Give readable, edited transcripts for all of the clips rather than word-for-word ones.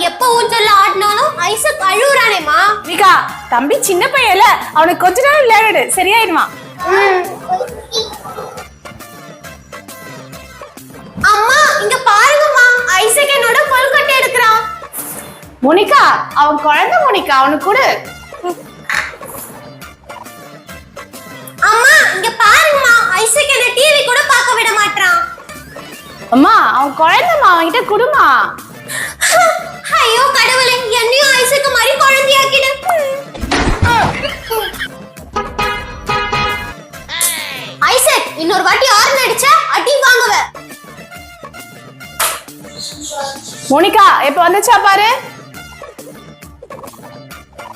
எப்ப ஊஞ்சல்ல ஆடினாலும் Isaac அழுவுறானேமா. Monica தம்பி சின்ன பையன்ல, அவனுக்கு கொஞ்ச நேரம் விளையாடு, சரியாயிடுவான். அம்மா இங்க பாருங்கம்மா, ஐசக் என்னோட கொழுக்கட்டை எடுக்கறான். மோனிகா அவன் குழந்தை மோனிகா, அவனுக்கு கொடு. அம்மா இங்க பாருங்கம்மா, ஐசக் என்ன டிவி கூட பார்க்க விட மாட்டான். அம்மா அவன் குழந்தைமா, அவன்கிட்ட குடுமா. ஐயோ கடவுளே, என்னையும் ஐசக் மாதிரி குழந்தையாக்கிடு. ஐசக் இன்னொரு வாட்டி ஹார்ன் அடிச்சா அடி வாங்குவ. மோனிகா எப்ப வந்துச்சா பாரு.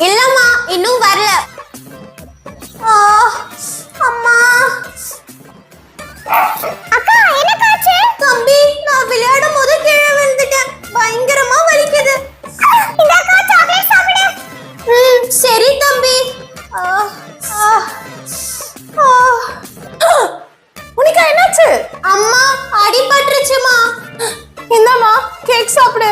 இல்லம்மா இன்னும் வரல. அம்மா அக்கா என்ன காச்சு? தம்பி நான் விளையாடும் போது கீழே விழுந்துட்டேன், பயங்கரமா வலிக்குது. இந்த அக்கா சாக்லேட் சாப்பிடு. சரி தம்பி. மோனிகா என்னாச்சு? அம்மா அடிபட்டுருச்சுமா. இந்தாம்மா கேக் சாப்பிடு.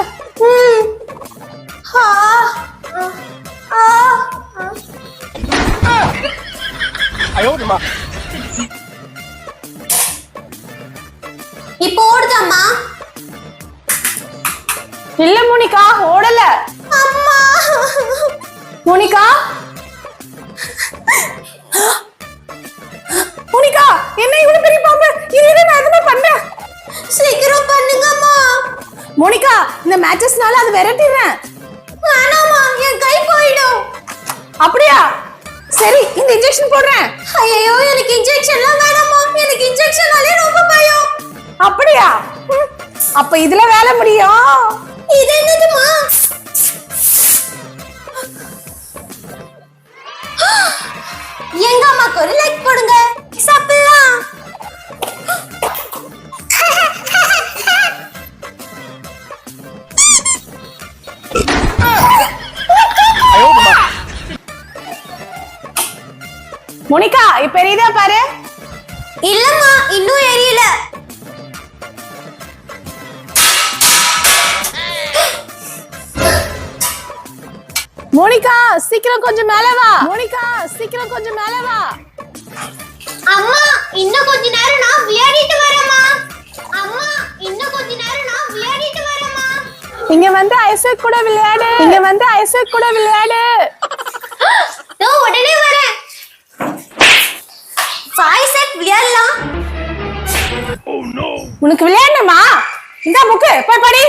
இப்போ ஓடுதம்மா. இல்ல மோனிகா ஓடல. அம்மா மோனிகா மோனிகா என்ன இவ்வளவு பெரிய பாம்பு? இது நான் எதுமே பண்ணேன். சீக்கிரம் பண்ணுங்கம்மா. மோனிகா இந்த மேட்சஸ்னால அது விரட்டிடுறேன். வேணாமா, என் கை போயிடும். அப்படியா? சரி இந்த இன்ஜெக்ஷன் போடுறேன். ஐயோ எனக்கு இன்ஜெக்ஷன்லாம் வேணாமா, எனக்கு இன்ஜெக்ஷனாலே ரொம்ப பயம். அப்படியா? அப்ப இதுல வேலை முடியும். இது என்னதுமா? எங்க அம்மாக்கு ஒரு லைக் போடுங்க, சாப்பிடலாம். மோனிகா இப்ப எரியுதா பாரு. இல்லம்மா இன்னும் எரியல. மோனிகா சீக்கிரம் கொஞ்சம் மேல வா. மோனிகா சீக்கிரம் கொஞ்சம் மேல வா. அம்மா இன்னும் கொஞ்ச நேரம் நான் விளையாடிட்டு வரேம்மா. அம்மா இன்னும் கொஞ்ச நேரம் நான் விளையாடிட்டு வரேம்மா. இங்க வந்து ஐசக் கூட விளையாடு. இங்க வந்து ஐசக் கூட விளையாடு. நான் உடனே வரேன். ஐசக் விளையாடலாம். உனக்கு விளையாடணுமா? இந்த புக்கு போய் படி.